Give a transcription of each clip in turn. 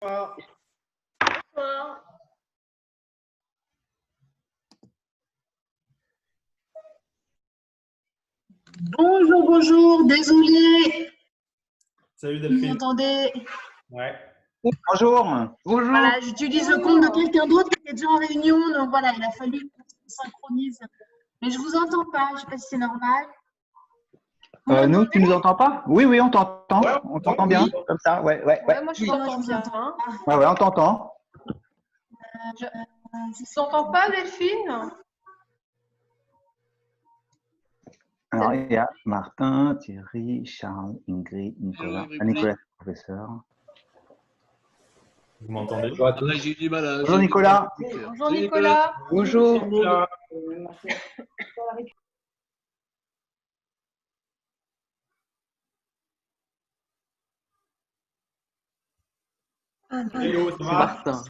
Bonsoir. Bonjour, bonjour, désolé. Salut Vous Delphine. m'entendez? Ouais. Bonjour. Bonjour. Voilà, j'utilise le compte de quelqu'un d'autre qui est déjà en réunion, donc voilà, il a fallu qu'on se synchronise. Mais je vous entends pas, je sais pas si c'est normal. Nous, tu nous entends pas? Oui, oui, on t'entend. Ouais, On t'entend bien, oui. comme ça. Ouais. Moi, je Oui, moi, t'entends je vous bien. entends. Ouais, on t'entend. Je ne t'entends pas, Delphine? Alors, il y a Martin, Thierry, Charles, Ingrid, Nicolas. Ah, Nicolas, professeur. Vous m'entendez? Attendez, j'ai du mal à. Bonjour Nicolas. Bonjour, Nicolas. Bonjour. Hello, ça va? Martin.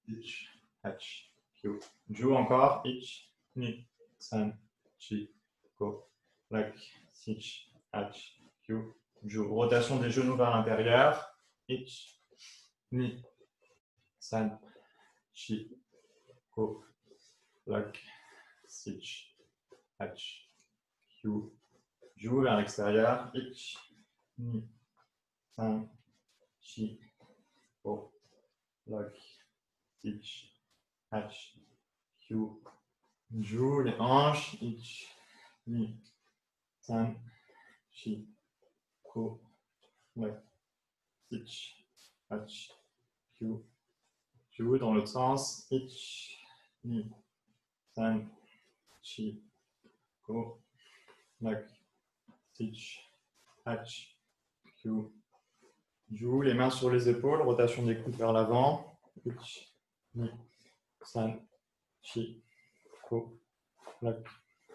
Ich, Hatch, Q. Joue encore. Ich, Ni, San, Chi, Ko, Lak, Sich, Hatch, Q. Joue. Rotation des genoux vers l'intérieur. Ich, Ni, San, Chi, Ko, Lak, Sich, Hatch, Q. Joue vers l'extérieur. Ich, Ni, San, Chi, Ko, Lak, Sich, Hatch, Q. Joue les hanches. Ich, Ni, San, Chi, Ko, Lak, Sich, Hatch, Q. Joue dans l'autre sens. Ich, Ni, San, Chi, Ko, Lak, Sich, Hatch, Q. Joue les mains sur les épaules. Rotation des coudes vers l'avant. Ich, Ni, San, Chi, Ko, Lak,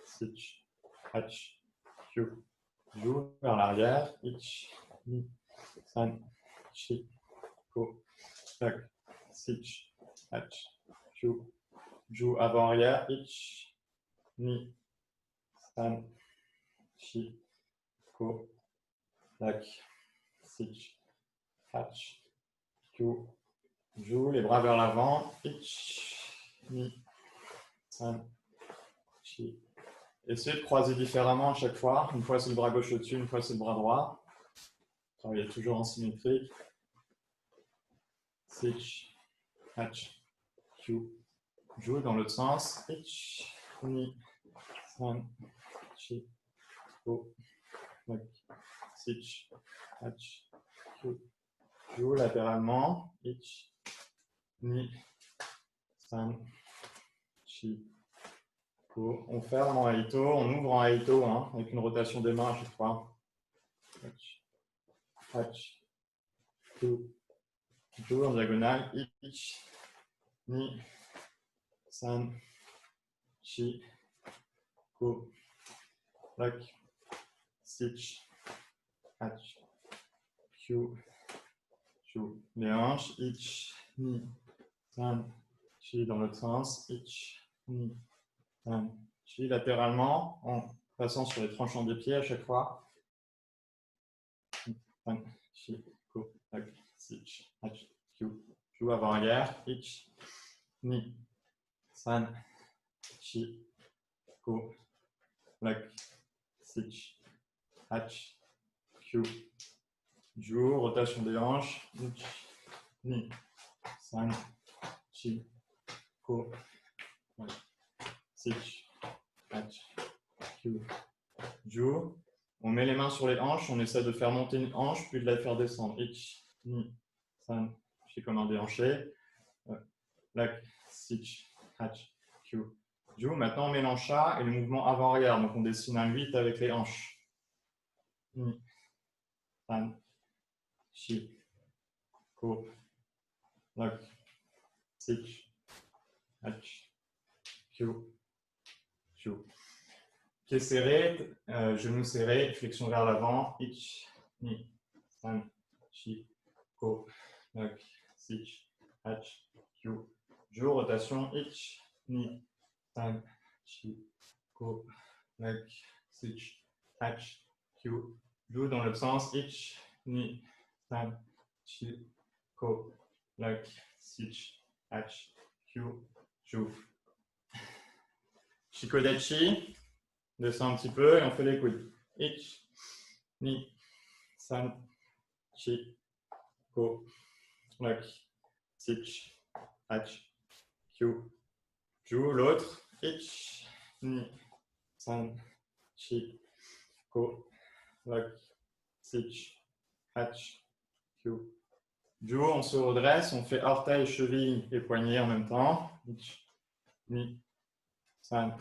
Sich, Hatch, Q. Joue vers l'arrière. Ich, Ni, San, Chi, Ko, Lak, Sich, Hatch, Q. Joue avant-arrière. Ich, Ni, San, Chi, Ko, Lak, Sich, Hatch, Q. Joue les bras vers l'avant. Ich, Ni, San, Chi. Essayez de croiser différemment à chaque fois. Une fois c'est le bras gauche au-dessus, une fois c'est le bras droit. Travaillez toujours en symétrie. Sich, Hatch, Q. Joue dans l'autre sens. Ich, Ni, San, Chi, Ko, Lak, Sich, Hatch, Q. Joue latéralement. Ich, Ni, San, Chi, Ko. On ferme en Aito, on ouvre en Aito, hein, avec une rotation des mains à chaque fois. Hatch, Hatch, Q. Joue en diagonale. Ich, Ni, San, Chi, Ko, Lak, Sich, Hatch, Q. Joue les hanches. Ich, Ni, San, Chi dans l'autre sens. Ich, Ni, San, Chi latéralement en passant sur les tranchants des pieds à chaque fois. San, Chi, Ko, Lak, Sich, Hatch, Q. Joue avant-arrière. Ich, Ni, San, Chi, Ko, Lak, Sich, Hatch, Q. Joue, rotation des hanches. Ich, Ni, San, Chi, Ko, Lak, Sich, Hatch, Q. Joue. On met les mains sur les hanches, on essaie de faire monter une hanche, puis de la faire descendre. Ich, Ni, San, Chi comme un déhanché. Lak, Sich, Hatch, Q. Joue. Maintenant, on met l'enchat et le mouvement avant-arrière. Donc, on dessine un 8 avec les hanches. Ni, San, Chi, Ko, Lak, Sich, Hatch, Q. Joue. Pieds serrés, genoux serrés, flexion vers l'avant. Ich, Ni, San, Chi, Ko, Lak, Sich, Hatch, Q. Joue, rotation. Ich, Ni, San, Chi, Ko, Lak, Sich, Hatch, Q. Joue dans l'autre sens. Ich, Ni, San, Chi, Ko, Lock, Sich, Hach, Kyu, Ju. Shikodachi, descend un petit peu et on fait les coudes. Ich, Ni, San, Chi, Ko, Lock, Sich, Hach, Kyu, Ju. L'autre. Ich, Ni, San, Chi, Ko, Lock, Sich, Hach, Kyu, Ju. On se redresse, on fait orteil, cheville et poignet en même temps. Ich, Ni, San,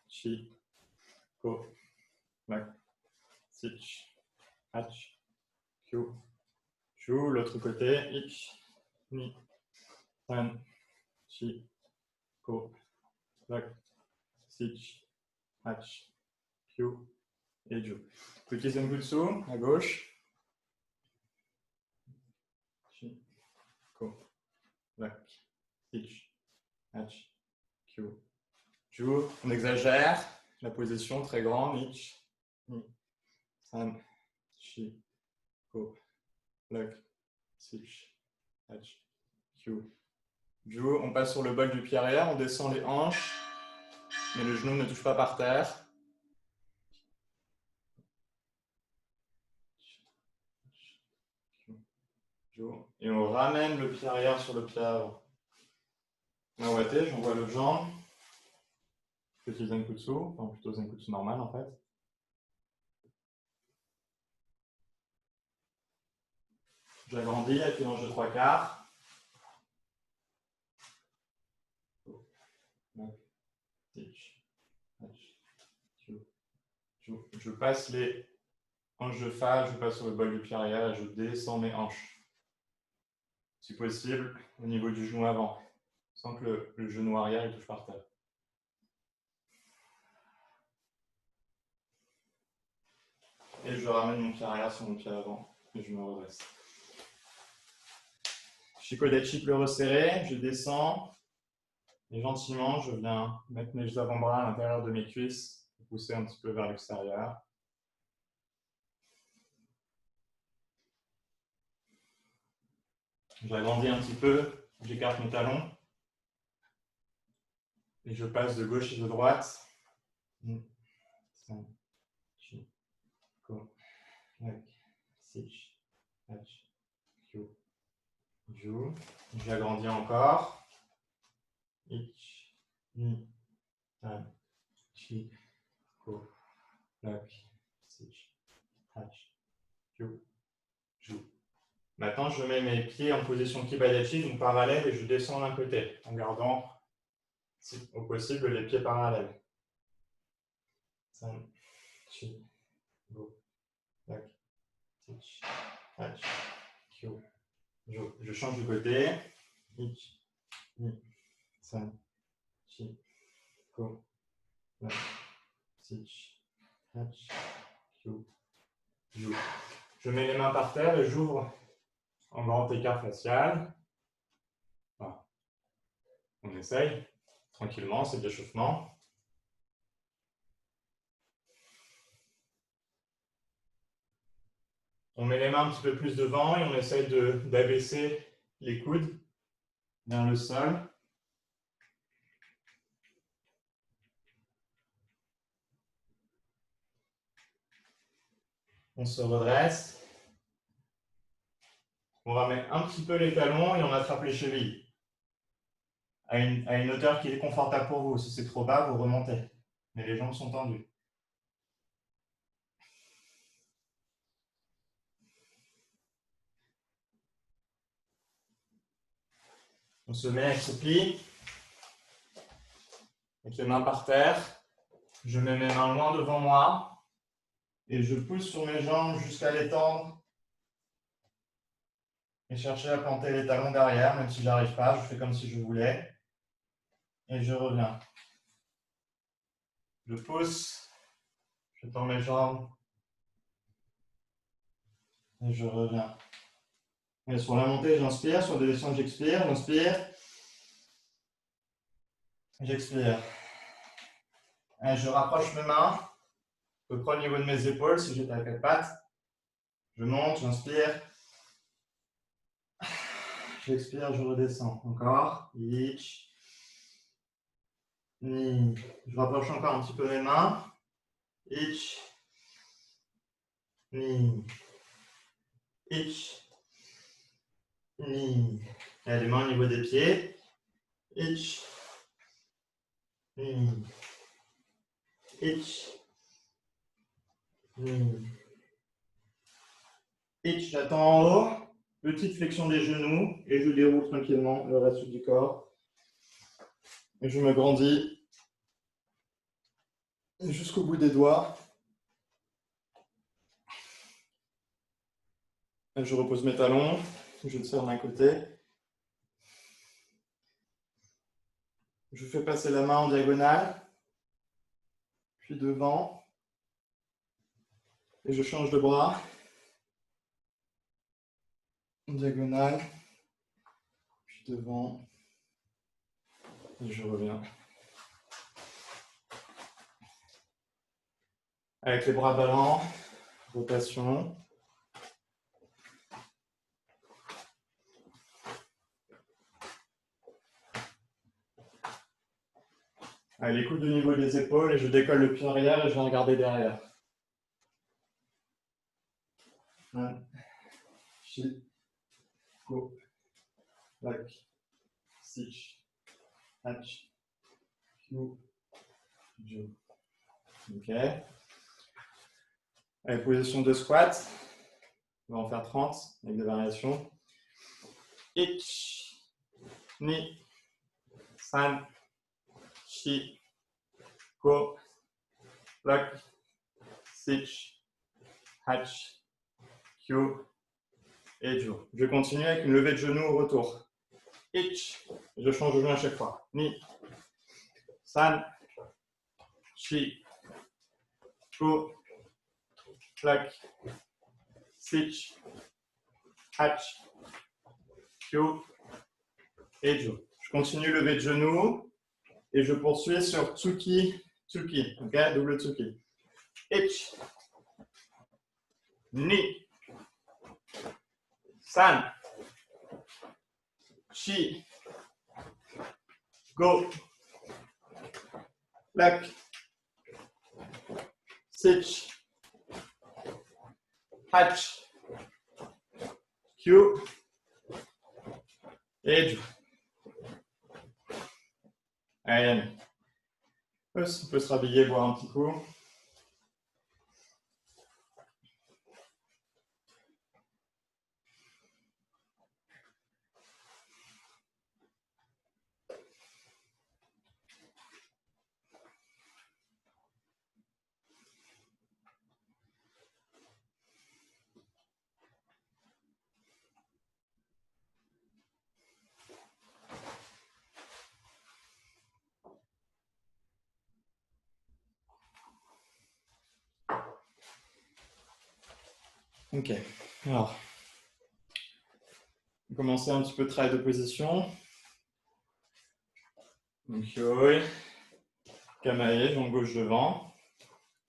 Chi, Ko, Lock, Sich, Hach, Kyu, Ju. L'autre côté. Ich, Ni, San, Chi, Ko, Lock, Sich, Hach, Kyu et Ju. Petit Zenbutsu à gauche. Chi, Ko, Lock, Sich, Hach, Kyu, Ju. On exagère. La position très grande. Ich, Ni, San, Chi, Ko, Lock, Sich, Hach, Kyu, Ju. On passe sur le bol du pied arrière. On descend les hanches. Mais le genou ne touche pas par terre. Et on ramène le pied arrière sur le pied avant. Nawate, j'envoie l'autre jambe. Petit Zenkutsu, enfin plutôt Zenkutsu normal en fait. J'agrandis avec une hanche de 3/4. Je passe les hanches de face, je passe sur le bol du pied arrière et je descends mes hanches. Si possible, au niveau du genou avant, sans que le genou arrière il touche par terre. Et je ramène mon pied arrière sur mon pied avant et je me redresse. Shikodachi, le resserré, je descends et gentiment je viens mettre mes avant-bras à l'intérieur de mes cuisses et pousser un petit peu vers l'extérieur. J'agrandis un petit peu, j'écarte mes talons et je passe de gauche et de droite. J'agrandis encore. Ich, Ni, San, Chi, Ko, Lock, Sich, Hach, Kyu, Ju. Maintenant, je mets mes pieds en position Kibadachi, donc parallèle, et je descends d'un côté, en gardant, si au possible, les pieds parallèles. San, Chi, Ko, Lock, Sich, Hach, Kyu, Ju. Je change de côté. Ich, Ni, San, Chi, Ko, Lock, Sich, Hach, Kyu, Ju. Je mets les mains par terre et j'ouvre en grand écart facial. Voilà. On essaye tranquillement, c'est de l'échauffement. On met les mains un petit peu plus devant et on essaye d'abaisser les coudes vers le sol. On se redresse. On ramène un petit peu les talons et on attrape les chevilles à une hauteur qui est confortable pour vous. Si c'est trop bas, vous remontez. Mais les jambes sont tendues. On se met accroupi, avec les mains par terre. Je mets mes mains loin devant moi et je pousse sur mes jambes jusqu'à les tendre et chercher à planter les talons derrière, même si je n'arrive pas, je fais comme si je voulais et je reviens. Je pousse, je tends mes jambes et je reviens. Et sur la montée, j'inspire, sur la descente, j'expire, j'inspire, j'expire. Et je rapproche mes mains, à peu près au niveau de mes épaules si j'étais à quatre pattes. Je monte, j'inspire, j'expire, je redescends. Encore. Ich. Ni. Je rapproche encore un petit peu mes mains. Ich. Ni. Ich. Ni. Et les mains au niveau des pieds. Ich. Ni. Ich. Ni. Ich, j'attends en haut. Petite flexion des genoux et je déroule tranquillement le reste du corps. Et je me grandis jusqu'au bout des doigts. Et je repose mes talons, je tire d'un côté. Je fais passer la main en diagonale, puis devant. Et je change de bras. En diagonale, puis devant. Et je reviens. Avec les bras ballants, rotation. Allez, les coudes au niveau des épaules et je décolle le pied arrière et je viens regarder derrière. 1, 2, go, back, 6, 8, 2, 2. Ok. Allez, position de squat. On va en faire 30 avec des variations. Ich, ni, san, shi, go, back, 6, 8, Q et Ju. Je continue avec une levée de genoux au retour. Ich, je change de genou à chaque fois. Ni, san, shi, Q, back, 6, 8, Q et Ju. Je continue lever de genoux et je poursuis sur Tsuki, Tsuki, ok, double Tsuki. Ich, ni, san, shi, go, back, 6, 8, Q et Ju. Allez, on peut se rhabiller, boire un petit coup. Ok, alors, on va commencer un petit peu de travail de position. Donc, Yoi, Kamae, jambe gauche devant.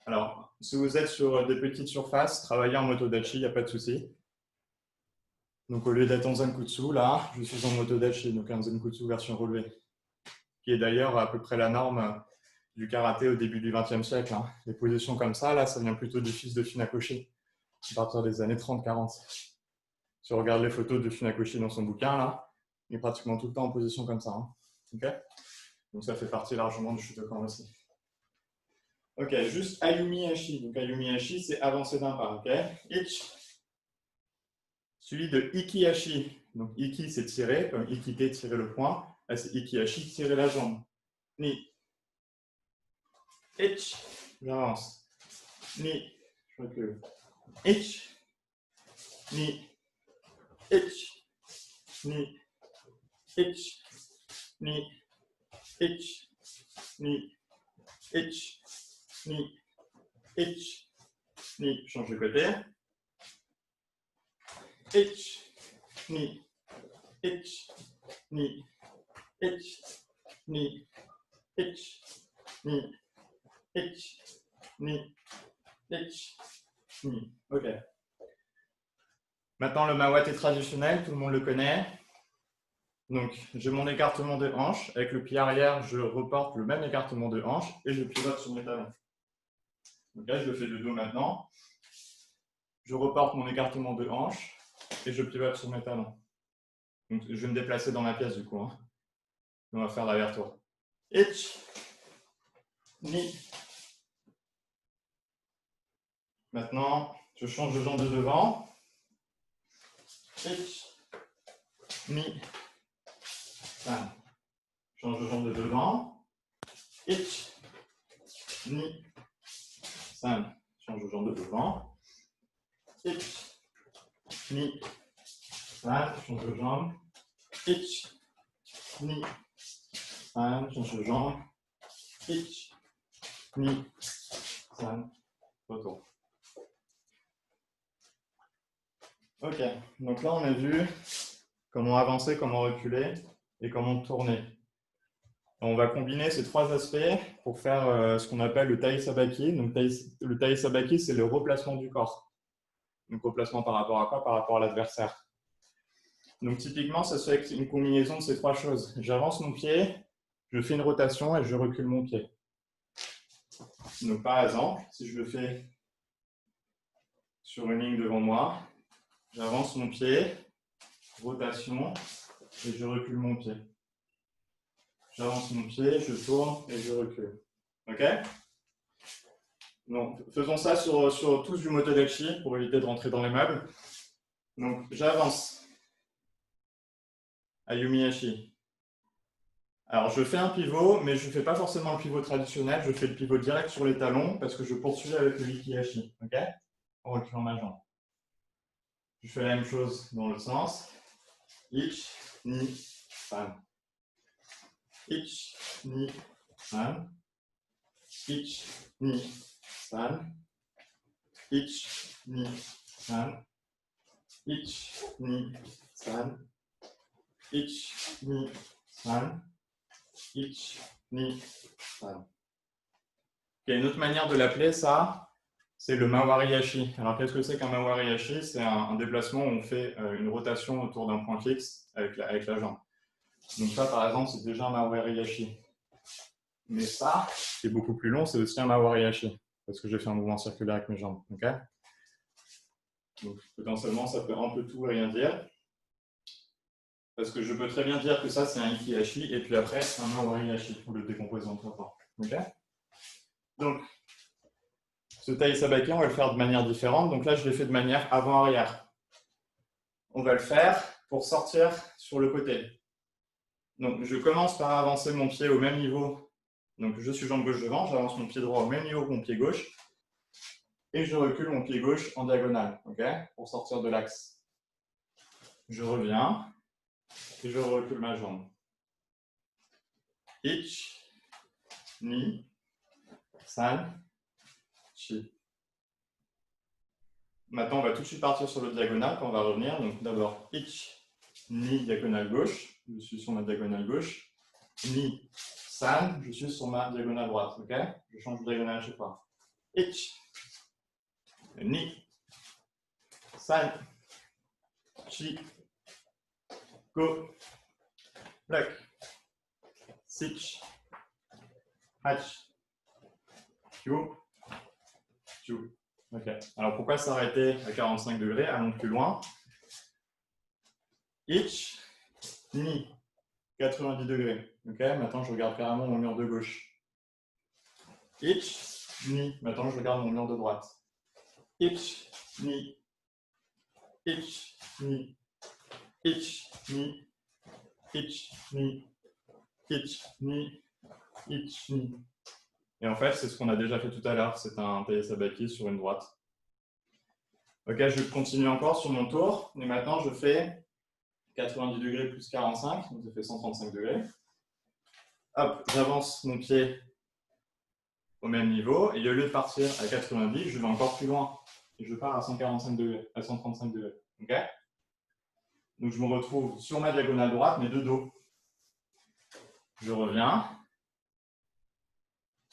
Alors, si vous êtes sur des petites surfaces, travaillez en motodachi, il n'y a pas de souci. Donc, au lieu d'être en Zenkutsu, là, je suis en motodachi, donc un Zenkutsu version relevée, qui est d'ailleurs à peu près la norme du karaté au début du XXe siècle. Hein. Les positions comme ça, là, ça vient plutôt du fils de Funakoshi, à partir des années 30-40. Si on regarde les photos de Funakoshi dans son bouquin, là, il est pratiquement tout le temps en position comme ça. Hein. Okay, donc ça fait partie largement du Shutokan aussi. Ok, juste Ayumi Hashi. Donc Ayumi Hashi, c'est avancer d'un pas. Ok, Ich. Suivi de Iki Hashi. Donc Iki, c'est tirer, comme Ikite, tirer le poing. Là, c'est Iki Hashi, tirer la jambe. Ni. Ich. J'avance. Ni. Je recule. Ich. Ni. Ich. Ni. Ich. Ni. Ich. Ni. Ich. Ni. Ich. Ni. Change de côté. Ich. Ni. Ich. Ni. Ich. Ni. Ich. Ni. Ich. Ni. Ich. Ni. Ok. Maintenant, le mawate traditionnel, tout le monde le connaît. Donc, j'ai mon écartement de hanche. Avec le pied arrière, je reporte le même écartement de hanche et je pivote sur mes talons. Donc là, je le fais de dos maintenant. Je reporte mon écartement de hanche et je pivote sur mes talons. Donc, je vais me déplacer dans ma pièce du coup. Hein. On va faire l'aller-retour. Ich, ni. Maintenant, je change de jambe de devant. Ich, ni. San. Change de jambe de devant. Ich, ni. San. Change de jambe de devant. Ich, ni. San. Change de jambe. Ich, ni. San. Change de jambe. Ich, ni. San. Retour. Ok, donc là on a vu comment avancer, comment reculer et comment tourner. On va combiner ces trois aspects pour faire ce qu'on appelle le tai sabaki. Donc le tai sabaki, c'est le replacement du corps. Donc replacement par rapport à quoi? Par rapport à l'adversaire. Donc typiquement, ça se fait avec une combinaison de ces trois choses. J'avance mon pied, je fais une rotation et je recule mon pied. Donc par exemple, si je le fais sur une ligne devant moi, j'avance mon pied, rotation, et je recule mon pied. J'avance mon pied, je tourne et je recule. Ok? Donc, faisons ça sur tous du motodachi pour éviter de rentrer dans les meubles. Donc, j'avance. Ayumiyashi. Alors, je fais un pivot, mais je ne fais pas forcément le pivot traditionnel. Je fais le pivot direct sur les talons parce que je poursuis avec le ikiyashi. Ok? En reculant ma jambe. Je fais la même chose dans le sens. Ich, ni, san. Ich, ni, san. Ich, ni, san. Ich, ni, san. Ich, ni, san. Ich, ni, san. Ich, ni, san. Il y a une autre manière de l'appeler, ça, c'est le Mawariyashi. Alors, qu'est-ce que c'est qu'un Mawariyashi? C'est un déplacement où on fait une rotation autour d'un point fixe avec la jambe. Donc ça, par exemple, c'est déjà un Mawariyashi. Mais ça, qui est beaucoup plus long, c'est aussi un Mawariyashi, parce que j'ai fait un mouvement circulaire avec mes jambes. Okay? Donc potentiellement, ça peut un peu tout et rien dire. Parce que je peux très bien dire que ça, c'est un ikiyashi, et puis après, un Mawariyashi, pour le décomposer en 3 temps. Okay? Donc, ce tai sabaki, on va le faire de manière différente. Donc là, je l'ai fait de manière avant-arrière. On va le faire pour sortir sur le côté. Donc, je commence par avancer mon pied au même niveau. Donc, je suis jambe gauche devant, j'avance mon pied droit au même niveau que mon pied gauche. Et je recule mon pied gauche en diagonale, okay, pour sortir de l'axe. Je reviens et je recule ma jambe. Ich, ni, san, chi. Maintenant, on va tout de suite partir sur le diagonal quand on va revenir. Donc, d'abord, ich, ni, diagonale gauche. Je suis sur ma diagonale gauche. Ni, san, je suis sur ma diagonale droite. Okay, je change de diagonale à chaque fois. Ich, ni, san, chi, go, bloc, sich, hach, kyu, kyu. Ok. Alors pourquoi s'arrêter à 45 degrés? Allons plus loin. Ich, ni, 90 degrés. Ok. Maintenant je regarde carrément mon mur de gauche. Ich, ni. Maintenant je regarde mon mur de droite. Ich, ni. Ich, ni. Ich, ni. Ich, ni. Ich, ni. Ich, ni. Et en fait, c'est ce qu'on a déjà fait tout à l'heure. C'est un tai sabaki sur une droite. Ok, je continue encore sur mon tour. Et maintenant, je fais 90 degrés plus 45. Donc, ça fait 135 degrés. Hop, j'avance mon pied au même niveau. Et au lieu de partir à 90, je vais encore plus loin. Et je pars à 145 degrés, à 135 degrés. Ok? Donc, je me retrouve sur ma diagonale droite, mais de dos. Je reviens.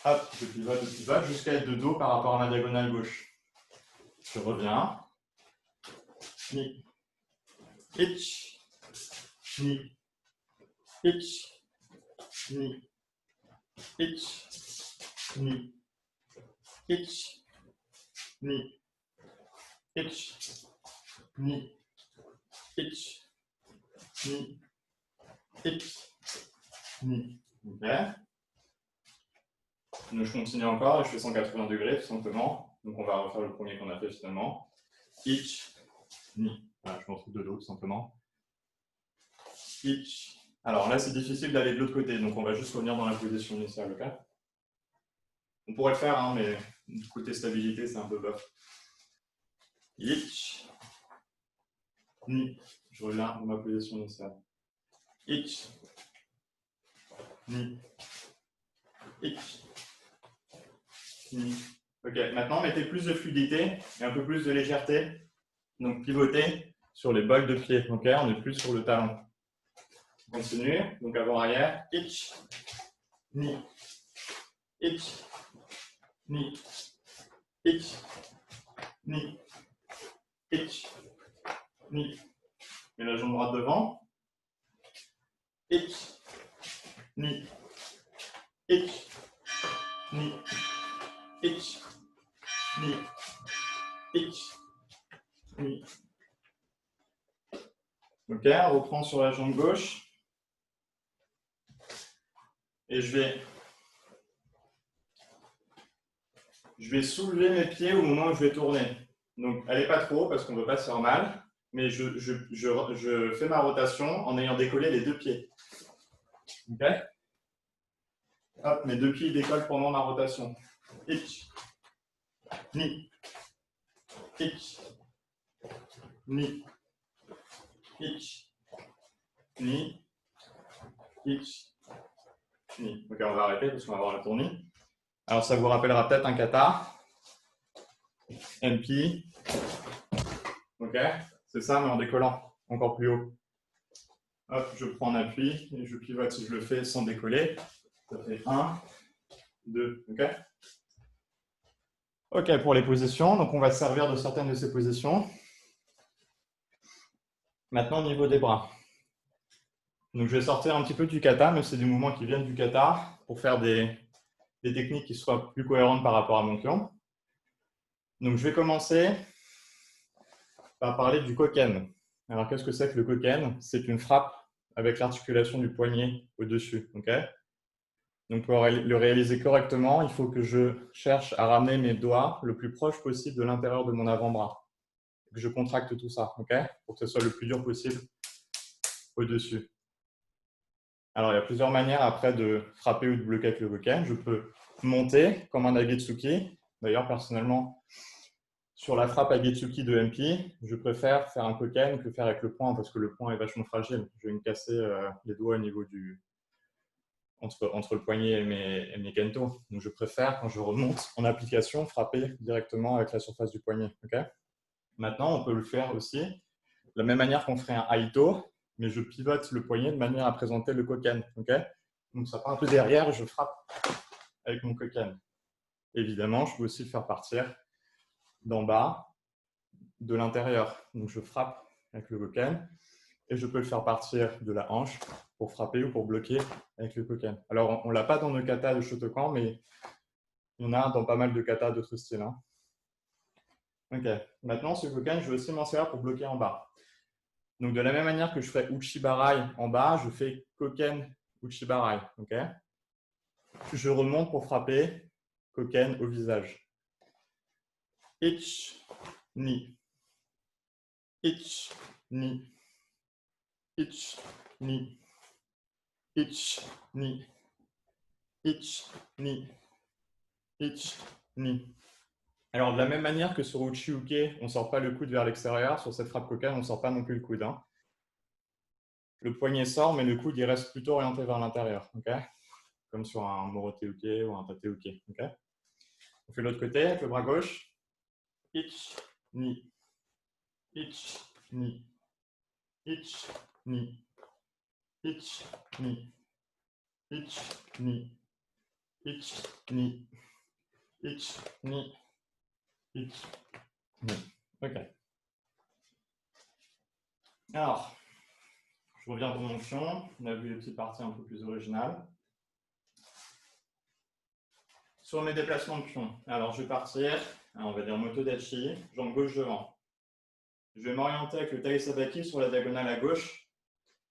Hop, je pivote jusqu'à être de dos par rapport à ma diagonale gauche. Je reviens. Ni. Ich. Ni. ich, ni, ich, ni, ich, ni, ich, ni, ich, ni, ich, ni. Ok. Donc je continue encore et je fais 180 degrés tout simplement. Donc on va refaire le premier qu'on a fait finalement. Ich, ni. Voilà, je me retrouve de dos tout simplement. Ich. Alors là c'est difficile d'aller de l'autre côté, donc on va juste revenir dans la position initiale, ok? On pourrait le faire, hein, mais du côté stabilité c'est un peu bof. Ich, ni. Je reviens dans ma position initiale. Ich, ni. Ich, ni. Ok, maintenant mettez plus de fluidité et un peu plus de légèreté. Donc pivotez sur les bols de pied, ok? On est plus sur le talon. On continue, donc avant-arrière. Ich, ni. Ich, ni. Ich, ni. Ich, ni. Et la jambe droite devant. Ich, ni. Ich, ni. Ich, ni. Ich, ni. Ok, on reprend sur la jambe gauche. Et je vais soulever mes pieds au moment où je vais tourner. Donc, allez pas trop parce qu'on ne veut pas se faire mal. Mais je fais ma rotation en ayant décollé les deux pieds. Ok? Hop, mes deux pieds décollent pendant ma rotation. Ich, ni. Ich, ni. Ich, ni. Ich, ni. Ok, on va arrêter parce qu'on va avoir la tournée. Alors, ça vous rappellera peut-être un kata. MP. Ok, c'est ça, mais en décollant encore plus haut. Hop, je prends en appui et je pivote. Si je le fais sans décoller, ça fait 1, 2. Ok. Ok, pour les positions. Donc, on va se servir de certaines de ces positions. Maintenant, au niveau des bras. Donc, je vais sortir un petit peu du kata, mais c'est des mouvements qui viennent du kata pour faire des techniques qui soient plus cohérentes par rapport à mon pion. Donc, je vais commencer par parler du koken. Alors, qu'est-ce que c'est que le koken? C'est une frappe avec l'articulation du poignet au-dessus. Okay, donc, pour le réaliser correctement, il faut que je cherche à ramener mes doigts le plus proche possible de l'intérieur de mon avant-bras. Que je contracte tout ça, okay, pour que ce soit le plus dur possible au-dessus. Alors, il y a plusieurs manières après de frapper ou de bloquer avec le koken. Je peux monter comme un Agetsuki. D'ailleurs, personnellement, sur la frappe Agetsuki de MP, je préfère faire un koken que faire avec le poing parce que le poing est vachement fragile. Je vais me casser les doigts au niveau entre le poignet et mes kento. Donc, je préfère, quand je remonte en application, frapper directement avec la surface du poignet. Okay, maintenant, on peut le faire aussi de la même manière qu'on ferait un Aito, mais je pivote le poignet de manière à présenter le koken. Okay, donc, ça part un peu derrière et je frappe avec mon koken. Évidemment, je peux aussi le faire partir d'en bas, de l'intérieur. Donc, je frappe avec le koken et je peux le faire partir de la hanche pour frapper ou pour bloquer avec le koken. Alors, on ne l'a pas dans nos katas de Shotokan, mais il y en a dans pas mal de katas d'autres styles. Hein. Ok, maintenant, ce koken, je vais aussi m'en servir pour bloquer en bas. Donc, de la même manière que je ferai Uchibarai en bas, je fais koken Uchibarai. Okay, je remonte pour frapper koken au visage. Ich, ni. Ich, ni. Ich, ni. Ich, ni. Ich, ni. Ich, ni. Alors, de la même manière que sur Uchi-uke, on ne sort pas le coude vers l'extérieur, sur cette frappe koken, on ne sort pas non plus le coude. Hein. Le poignet sort, mais le coude il reste plutôt orienté vers l'intérieur. Okay, comme sur un Morote-uke ou un Tate-uke. Okay, on fait l'autre côté avec le bras gauche. Ich, ni. Ich, ni. Ich, ni. Ich, ni. Ich, ni. Ich, ni. Ich, ni. Ich, ni. Ok. Alors, je reviens dans mon pion. On a vu les petites parties un peu plus originales. Sur mes déplacements de pion, alors je vais partir, on va dire motodachi, jambe gauche devant. Je vais m'orienter avec le tai sabaki sur la diagonale à gauche.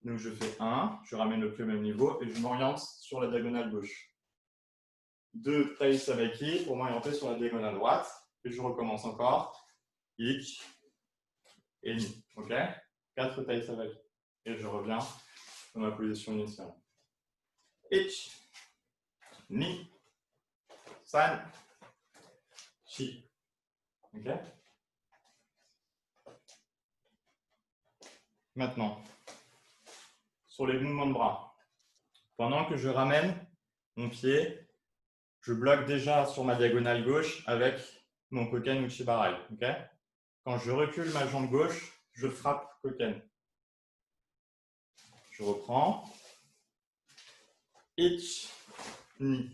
Donc je fais 1, je ramène le pied au même niveau et je m'oriente sur la diagonale gauche. 2 tai sabaki pour m'orienter sur la diagonale droite. Et je recommence encore. Ich et ni. Ok, 4 tai sabaki. Et je reviens dans ma position initiale. Ich, ni, san, chi. Ok. Maintenant, sur les mouvements de bras, pendant que je ramène mon pied, je bloque déjà sur ma diagonale gauche avec mon koken uchibarai. Okay? Quand je recule ma jambe gauche, je frappe koken. Je reprends. Ich, ni.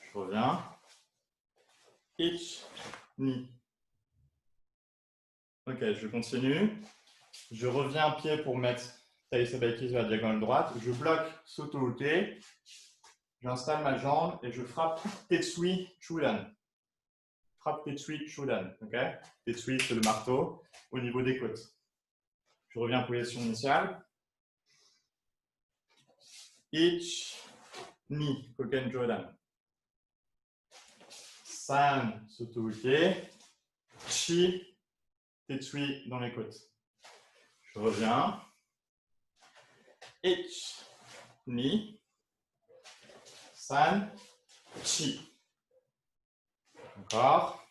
Je reviens. Ich, ni. Ok, je continue. Je reviens pied pour mettre tai sabaki sur la diagonale droite. Je bloque soto uke. J'installe ma jambe et je frappe Tetsui Chudan. Frappe Tetsui Chudan. Okay? Tetsui, c'est le marteau au niveau des côtes. Je reviens en position initiale. Ich, ni, koken jodan. San, soto uke. Chi, Tetsui dans les côtes. Je reviens. Ich, ni. San, chi. Encore.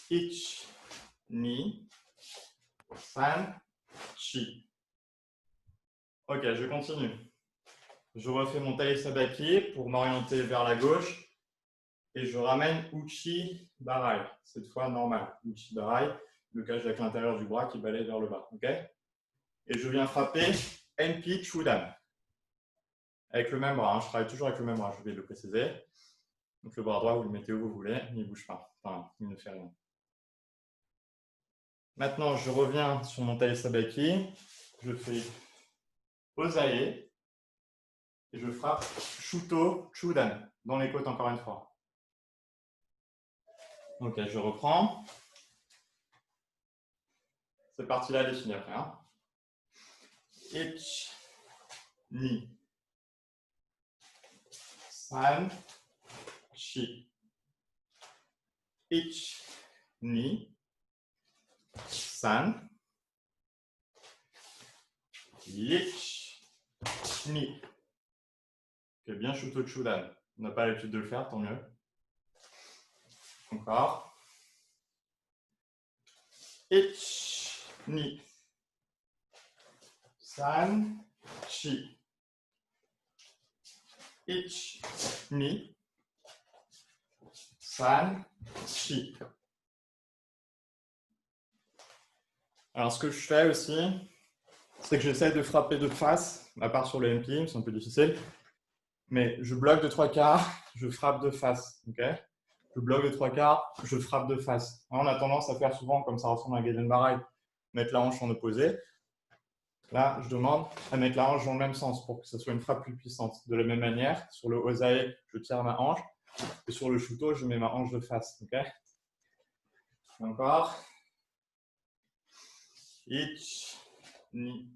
Ich, ni. San, chi. Ok, je continue. Je refais mon tai sabaki pour m'orienter vers la gauche et je ramène uchi barai. Cette fois normal. Uchi barai, le cage avec l'intérieur du bras qui balaye vers le bas. Ok. Et je viens frapper enpi chudan. Avec le même bras, hein. Je travaille toujours avec le même bras, je vais le préciser. Donc le bras droit, vous le mettez où vous voulez, il ne bouge pas. Enfin, il ne fait rien. Maintenant, je reviens sur mon tai sabaki. Je fais osae et je frappe shuto chudan dans les côtes encore une fois. Ok, je reprends. Cette partie-là est définie après. Hein. Ich, ni. San, chi. Ich, ni. San. Ich, ni. Ok, bien shuto chudan. On n'a pas l'habitude de le faire, tant mieux. Encore. Ich, ni. San, chi. Ich, ni. San, chi. Alors, ce que je fais aussi, c'est que j'essaie de frapper de face, à part sur le MP, c'est un peu difficile. Mais je bloque de 3/4, je frappe de face. Okay, je bloque de 3/4, je frappe de face. On a tendance à faire souvent, comme ça ressemble à un Geiden Barai, mettre la hanche en opposé. Là, je demande à mettre la hanche dans le même sens pour que ce soit une frappe plus puissante. De la même manière, sur le osae, je tire ma hanche. Et sur le shuto, je mets ma hanche de face. Okay, encore. Ich, ni.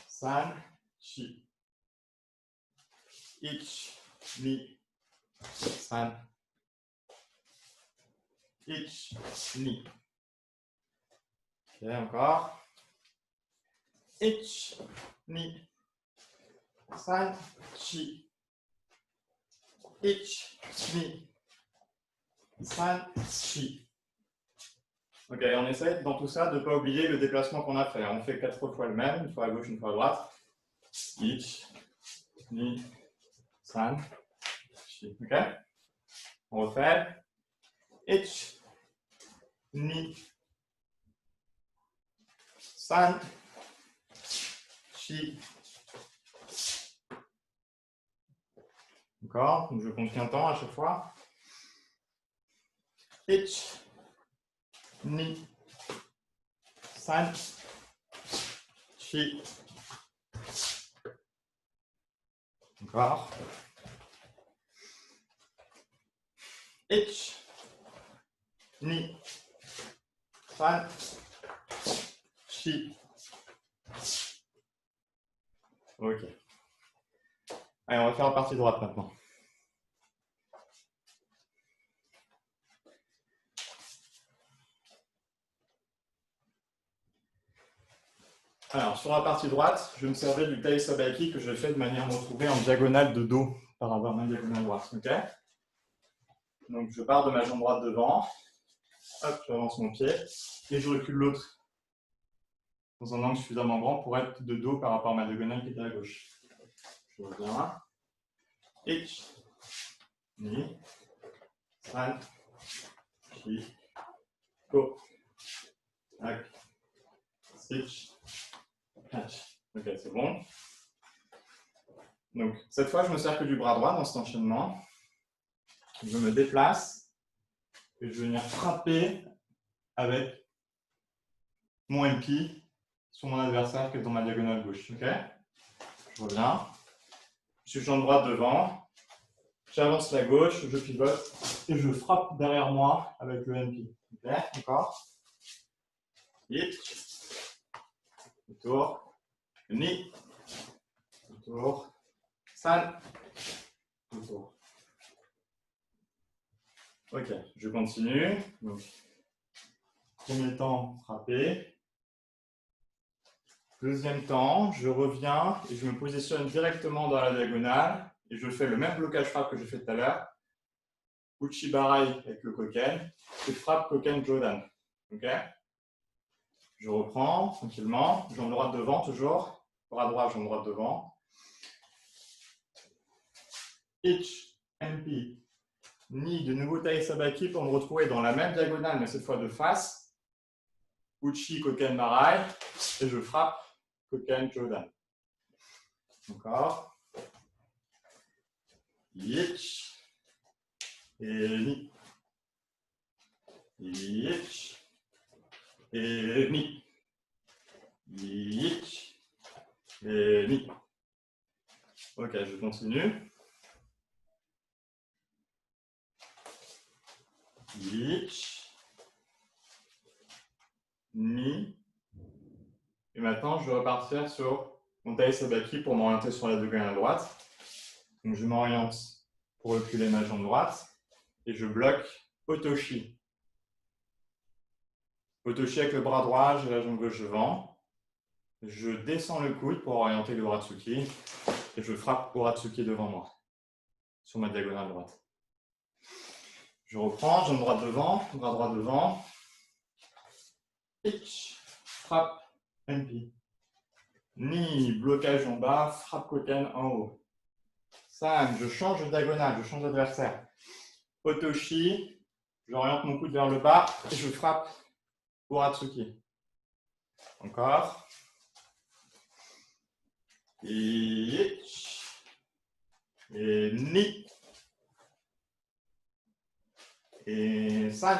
San, chi. Ich, ni. San. Ich, ni. Ok, encore. Ich, ni. San, chi. Ich, ni. San, chi. Ok, on essaie dans tout ça de ne pas oublier le déplacement qu'on a fait. On fait 4 fois le même, une fois à gauche, une fois à droite. Ich, ni, san, chi. Ok, on refait. Ich, ni, san, chi. D'accord, donc je compte qu'un temps à chaque fois. Ich, ni, san, chi. Encore. Ich, ni, san, chi. Ok. Allez, on va faire la partie droite maintenant. Alors, sur la partie droite, je me servais du Tai Sabaki que j'ai fait de manière à me retrouver en diagonale de dos par rapport à ma diagonale droite. Okay, donc, je pars de ma jambe droite devant. Hop, j'avance mon pied et je recule l'autre dans un angle suffisamment grand pour être de dos par rapport à ma diagonale qui était à gauche. Je reviens. Ich, ni, san, chi, ko, ak, sich, hach. Ok, c'est bon. Donc, cette fois, je me sers que du bras droit dans cet enchaînement. Je me déplace et je vais venir frapper avec mon MP sur mon adversaire qui est dans ma diagonale gauche. Ok, je reviens. Je suis jambe droite devant. J'avance la gauche, je pivote et je frappe derrière moi avec le MP. Ok, encore. Hit. Retour. Ni. Retour. San. Retour. Ok, je continue. Donc, premier temps, frapper. Deuxième temps, je reviens et je me positionne directement dans la diagonale et je fais le même blocage frappe que j'ai fait tout à l'heure. Uchibarai avec le koken et frappe koken Jodan. Ok, je reprends tranquillement, jambe droite devant toujours, bras droit, jambe droite devant. Ich, MP, ni, de nouveau Tai Sabaki pour me retrouver dans la même diagonale mais cette fois de face. Uchi, koken Marai et je frappe koken Jodan. Encore. Ich. Et ni. Ich. Et ni. Ich. Et ni. Ok, je continue. Ich. Ni. Et maintenant, je vais repartir sur mon Tai Sabaki pour m'orienter sur la diagonale droite. Donc, je m'oriente pour reculer ma jambe droite et je bloque Otoshi. Otoshi avec le bras droit, j'ai la jambe gauche devant. Je descends le coude pour orienter le Uratsuki et je frappe Uratsuki devant moi sur ma diagonale droite. Je reprends, jambe droite devant, bras droit devant. Ich, frappe, MP. Ni, blocage en bas, frappe koken en haut. San, je change de diagonale, je change d'adversaire. Otoshi, j'oriente mon coude vers le bas et je frappe Uratsuki. Encore. Ich. Et ni. Et san.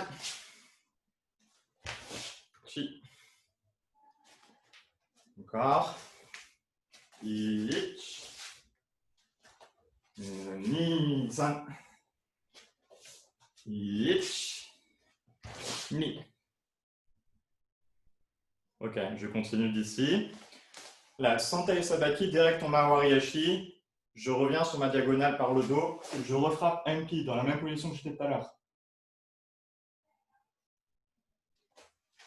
Chi. Encore. Ich. Ni, san. Ich. Ni. Ok, je continue d'ici. Là, sans Tai Sabaki, direct en Mawariashi. Je reviens sur ma diagonale par le dos. Et je refrappe MP dans la même position que j'étais tout à l'heure.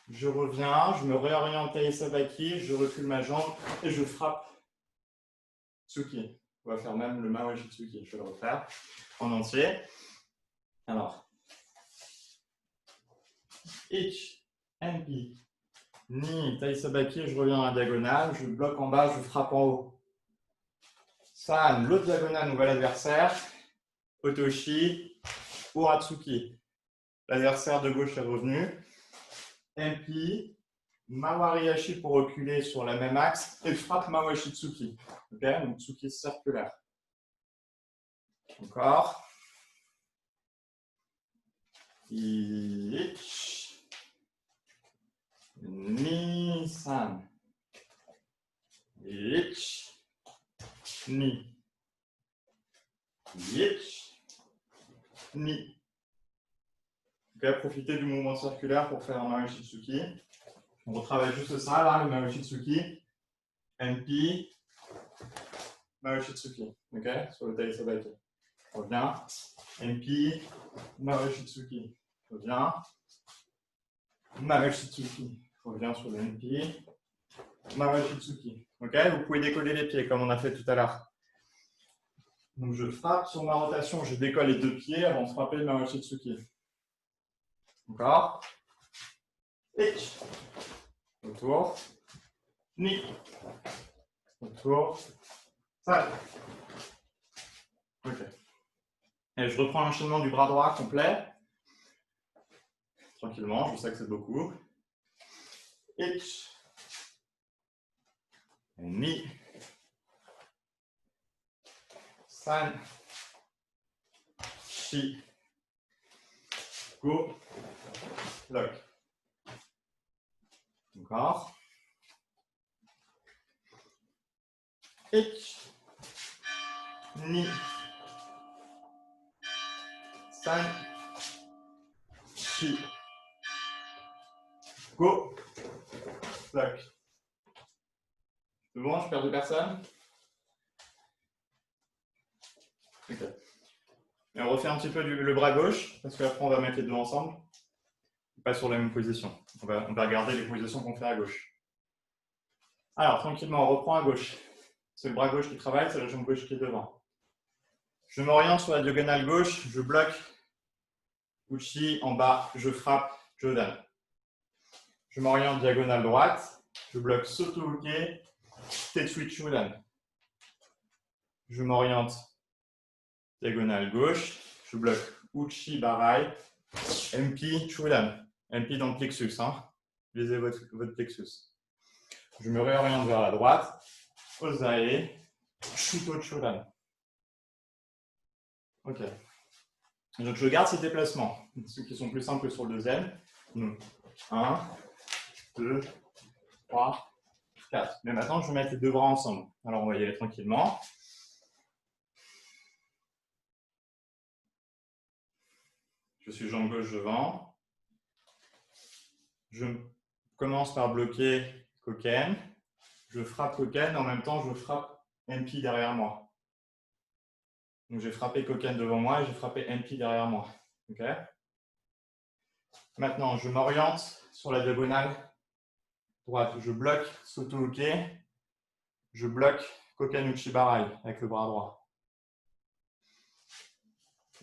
Je reviens, je me réoriente Tai Sabaki, je recule ma jambe et je frappe Tsuki. On va faire même le Mawashi Tsuki. Je vais le refaire en entier. Alors, Ich, MP. Ni, Tai Sabaki, je reviens à la diagonale, je bloque en bas, je frappe en haut. San, l'autre diagonale, nouvel adversaire. Otoshi, Uratsuki. L'adversaire de gauche est revenu. MP, Mawariashi pour reculer sur le même axe et frappe Mawashi Tsuki. Ok, donc Tsuki circulaire. Encore. Ich. Ni. San. Ich. Ni. Ich. Ni. Okay, profitez du mouvement circulaire pour faire un Marushitsuki. On retravaille juste ça là, le Marushitsuki. NP. Marushitsuki. Ok, sur le Tai Sabaki. Reviens. NP. Marushitsuki. Reviens. Marushitsuki. Reviens sur le NP. Marushitsuki. Ok, vous pouvez décoller les pieds comme on a fait tout à l'heure. Donc je frappe sur ma rotation, je décolle les deux pieds avant de frapper le Marushitsuki. Encore. Ich. Autour. Ni. Autour. Sal. Ok. Et je reprends l'enchaînement du bras droit complet. Tranquillement, je sais que c'est beaucoup. Ich. Ni. San. Shi. Go. Lock. Encore. Ich. Ni. San. Shi. Go. Lock. C'est bon, je perds de personne? Ok. Et on refait un petit peu le bras gauche, parce qu'après on va mettre les deux ensemble. Pas sur la même position. On va regarder les positions qu'on fait à gauche. Alors, tranquillement, on reprend à gauche. C'est le bras gauche qui travaille, c'est la jambe gauche qui est devant. Je m'oriente sur la diagonale gauche, je bloque Uchi en bas, je frappe Jodan. Je m'oriente diagonale droite, je bloque Soto-Uke, Tetsui Chudan. Je m'oriente diagonale gauche, je bloque Uchi Barai, MP Chudan. MP dans le plexus, hein. Visez votre plexus. Je me réoriente vers la droite, Osae, Shuto Chudan. Ok. Donc je garde ces déplacements, ceux qui sont plus simples que sur le deuxième. 1, 2, 3, 4. Mais maintenant, je vais mettre les deux bras ensemble. Alors, on va y aller tranquillement. Je suis jambe gauche devant. Je commence par bloquer Koken. Je frappe Koken, en même temps, je frappe MP derrière moi. Donc, j'ai frappé Koken devant moi et j'ai frappé MP derrière moi. Ok. Maintenant, je m'oriente sur la diagonale droite. Je bloque Soto-Uke. Je bloque Koken Uchibarai avec le bras droit.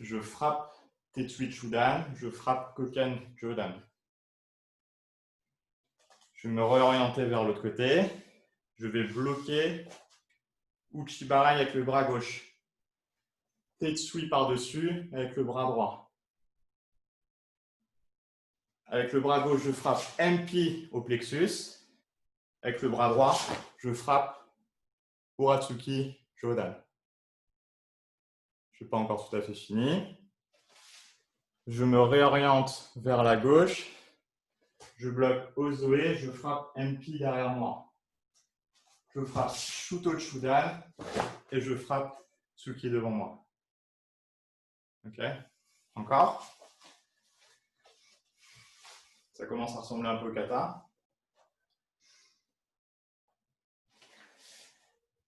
Je frappe Tetsui Chudan. Je frappe Koken Jodan. Je vais me réorienter vers l'autre côté. Je vais bloquer Uchibarai avec le bras gauche. Tetsui par-dessus avec le bras droit. Avec le bras gauche, je frappe MP au plexus. Avec le bras droit, je frappe Uratsuki Jodan. Je n'ai pas encore tout à fait fini. Je me réoriente vers la gauche. Je bloque Ozoe, je frappe MP derrière moi. Je frappe Shuto Chudan et je frappe Tsuki devant moi. Ok. Encore. Ça commence à ressembler un peu au kata.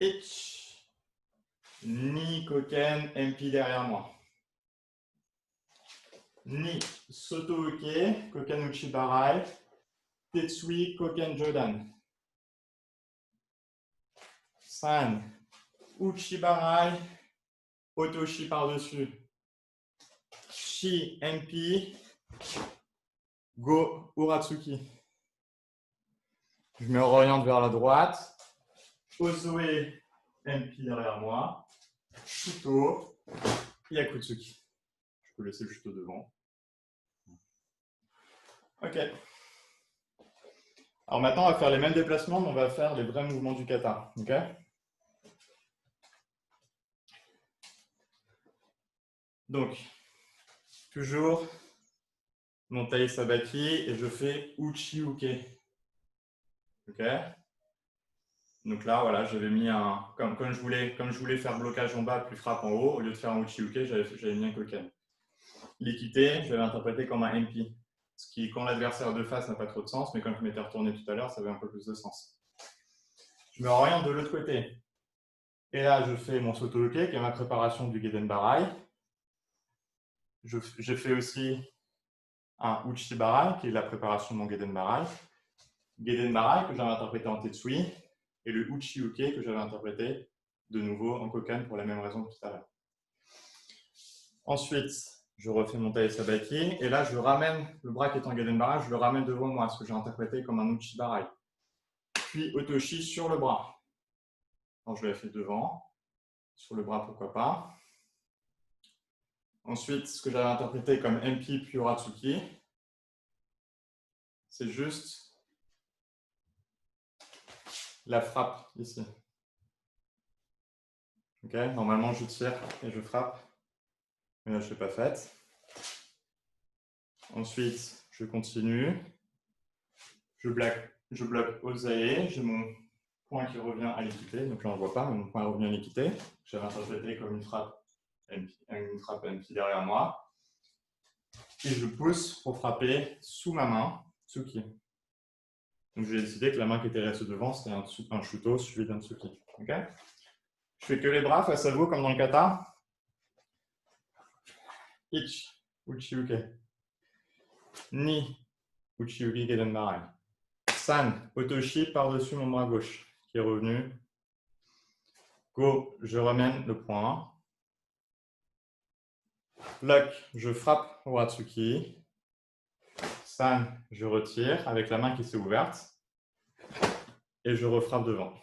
Ich. Ni Koken, MP derrière moi. Ni Soto-Uke, Koken Uchibarai, Tetsui, Koken Jodan. San, Uchibarai, Otoshi par-dessus. Shi, MP, Go, Uratsuki. Je me réoriente vers la droite. Ozoe, MP derrière moi. Shuto, Yakutsuki. Je peux laisser le Shuto devant. Ok. Alors maintenant, on va faire les mêmes déplacements, mais on va faire les vrais mouvements du kata. Ok. Donc, toujours mon Tai Sabaki et je fais Uchi-Uke. Ok. Donc là, voilà, j'avais mis un. Comme je voulais faire blocage en bas, puis frappe en haut, au lieu de faire un uchi-uke, j'avais mis un koken. L'équité, je l'avais interprété comme un MP. Ce qui, quand l'adversaire de face, n'a pas trop de sens, mais quand je m'étais retourné tout à l'heure, ça avait un peu plus de sens. Je me réoriente de l'autre côté. Et là, je fais mon soto-uke, qui est ma préparation du Geden Barai. J'ai fait aussi un Uchi Barai, qui est la préparation de mon Geden Barai. Geden Barai, que j'avais interprété en Tetsui, et le Uchi-uke, que j'avais interprété de nouveau en Kokan pour la même raison que tout à l'heure. Ensuite, je refais mon taille sabaki, et là, je ramène le bras qui est en Geden Barai, je le ramène devant moi, ce que j'ai interprété comme un Uchi Barai. Puis Otoshi sur le bras. Alors, je l'ai fait devant, sur le bras, pourquoi pas. Ensuite, ce que j'avais interprété comme MP puis Oratsuki, c'est juste la frappe ici. Ok, normalement, je tire et je frappe, mais là, je ne l'ai pas faite. Ensuite, je continue. Je bloque Osae, j'ai mon point qui revient à l'équité, donc là, on ne le voit pas, mais mon point revient à l'équité. J'avais interprété comme une frappe MP derrière moi. Et je pousse pour frapper sous ma main, Tsuki. Donc j'ai décidé que la main qui était restée devant, c'était un shuto suivi d'un Tsuki. Okay, je fais que les bras face à vous, comme dans le kata. Ich, Uchi-uke. Ni, Uchi-uke Geden Barai. San, Otoshi par-dessus mon bras gauche, qui est revenu. Go, je ramène le point. Lock, je frappe Oratsuki. San, je retire avec la main qui s'est ouverte. Et je refrappe devant.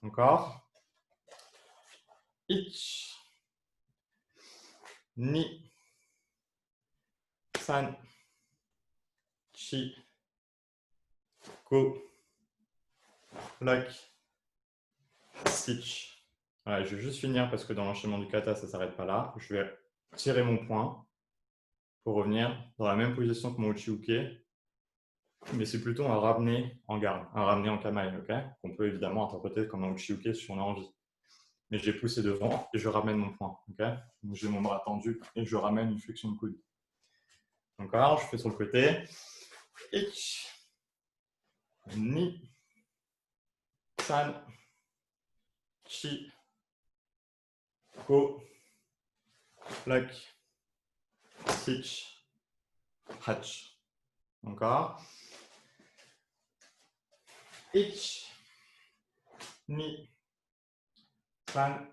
Encore. Ich. Ni. San. Chi. Go. Lock. Stitch. Ouais, je vais juste finir parce que dans l'enchaînement du kata, ça ne s'arrête pas là. Je vais tirer mon point pour revenir dans la même position que mon uchi-uke. Mais c'est plutôt un ramener en garde, un ramener en kamae, okay, qu'on peut évidemment interpréter comme un uchi-uke si on a envie. Mais j'ai poussé devant et je ramène mon point. Okay, donc j'ai mon bras tendu et je ramène une flexion de coude. Encore, je fais sur le côté. Ich. Ni. San. Chi. Go. Lock. Stitch. Hatch. Encore. Ich. Ni. San.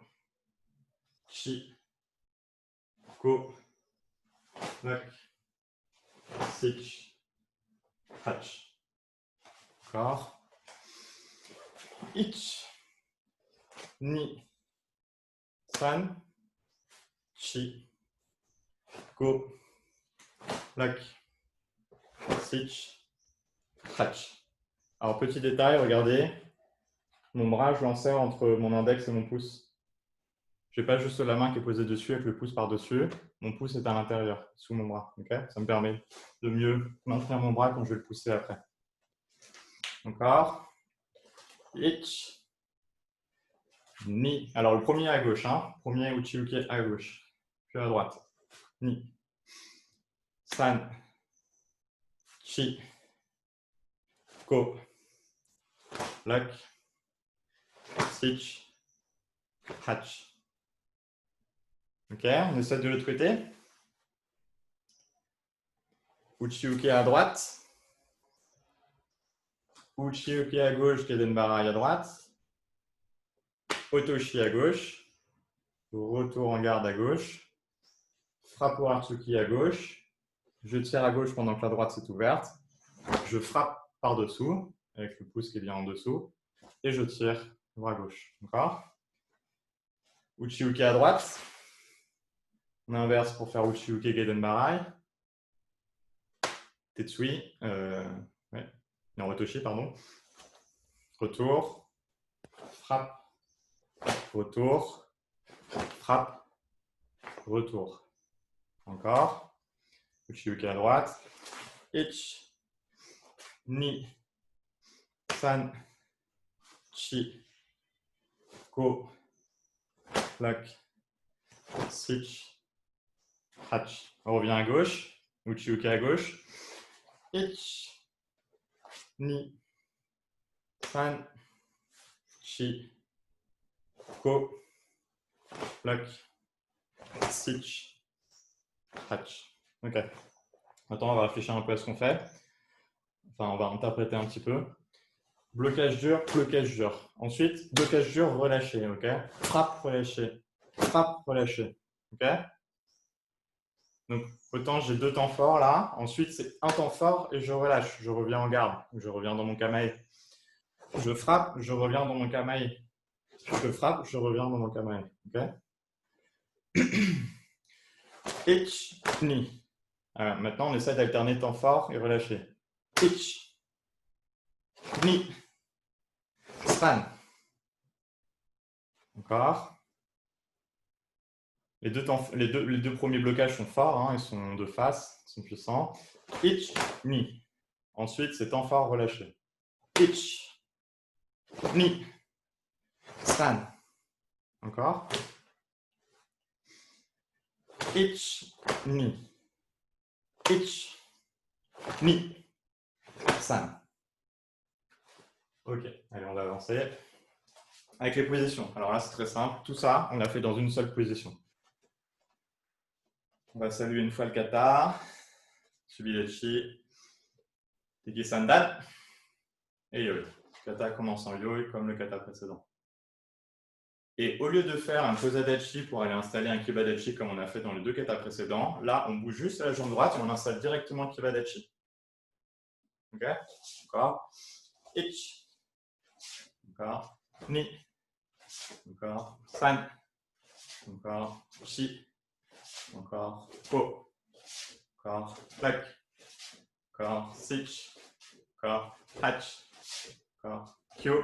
Chi. Go. Lock. Stitch. Hatch. Encore. Ich. Ni. San. Chi. Go. Lock. Stitch. Hatch. Alors, petit détail, regardez. Mon bras, je l'enserre entre mon index et mon pouce. Je n'ai pas juste la main qui est posée dessus avec le pouce par-dessus. Mon pouce est à l'intérieur, sous mon bras. Okay, ça me permet de mieux maintenir mon bras quand je vais le pousser après. Encore. Ich. Ni. Alors, le premier à gauche. Hein. Premier uchi-uke à gauche. Puis à droite. Ni. San. Chi. Go. Lock. Stitch. Hatch. Ok, on essaie de l'autre côté. Uchi-uke à droite. Uchi-uke à gauche, Geden Barai à droite. Otoshi à gauche. Retour en garde à gauche. Frappe Oratsuki à gauche. Je tire à gauche pendant que la droite s'est ouverte. Je frappe par-dessous, avec le pouce qui est bien en dessous. Et je tire bras gauche. D'accord? Uchi-uke à droite. On inverse pour faire Uchi-uke Geden Barai. Tetsui. Ouais. Non, Otoshi, pardon. Retour. Frappe. Retour. Frappe. Retour. Encore. Uchi-uke à droite. Ich. Ni. san, chi, go, lock, switch, hatch. On revient à gauche, uchi uke à gauche. Ich, ni, san, chi, go, lock, switch, hatch. Ok. Maintenant, on va réfléchir un peu à ce qu'on fait. Enfin, on va interpréter un petit peu. Blocage dur, blocage dur. Ensuite, blocage dur, relâché. Ok. Frappe, relâché. Frappe, relâché. Ok. Donc, autant j'ai 2 temps forts là. Ensuite, c'est un temps fort et je relâche. Je reviens en garde. Je reviens dans mon kamae. Je frappe, je reviens dans mon kamae. Je frappe, je reviens dans mon kamae. Ok. Ich, ni. Maintenant, on essaie d'alterner temps fort et relâché. Ich, ni, san. Encore. Les deux premiers blocages sont forts, hein, ils sont de face, ils sont puissants. Ich, ni. Ensuite, c'est temps fort relâché. Ich, ni, san. Encore. Ich, ni. Ich, ni, san. Ok, allez, on va avancer. Avec les positions. Alors là, c'est très simple. Tout ça, on l'a fait dans une seule position. On va saluer une fois le kata. Subidachi. Teki sandan. Et yoi. Le kata commence en yoi comme le kata précédent. Et au lieu de faire un posadachi pour aller installer un kibadachi comme on a fait dans les 2 katas précédents, là, on bouge juste la jambe droite et on installe directement le kibadachi. Ok. Encore. Ich. Encore. Ni. Encore. San. Encore. Chi. Encore. Ko. Encore. Plak. Encore. Sich. Encore. Hatch. Encore. Kyo.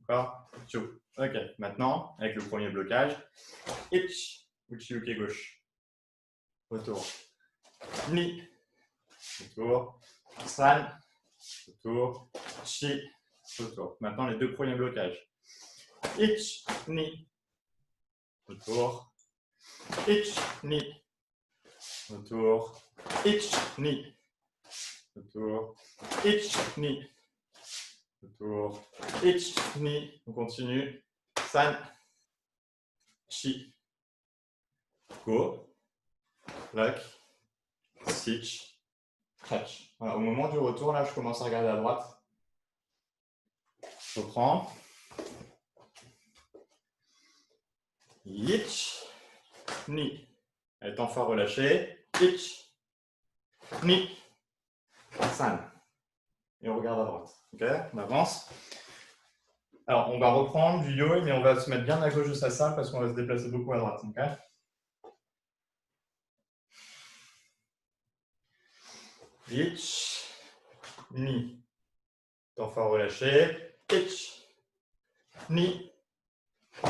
Encore. Chu. Ok. Maintenant, avec le premier blocage, Ich. Uchi uke gauche. Retour. Ni. Retour. San. Retour. Chi. Retour. Maintenant, les 2 premiers blocages. Ich, ni. Retour. Ich, ni. Retour. Ich, ni. Retour. Ich, ni. Retour. Ich, ni. On continue. San. Chi. Go. Lock. Switch. Catch. Voilà, au moment du retour, là, je commence à regarder à droite. Je reprends. Ich, ni. Elle est en fort relâché. Ich, ni, san. Et on regarde à droite. Ok, on avance. Alors, on va reprendre du yoi, mais on va se mettre bien à gauche de sa salle parce qu'on va se déplacer beaucoup à droite. Okay. Ich, ni. Temps fort relâché. Ich, ni,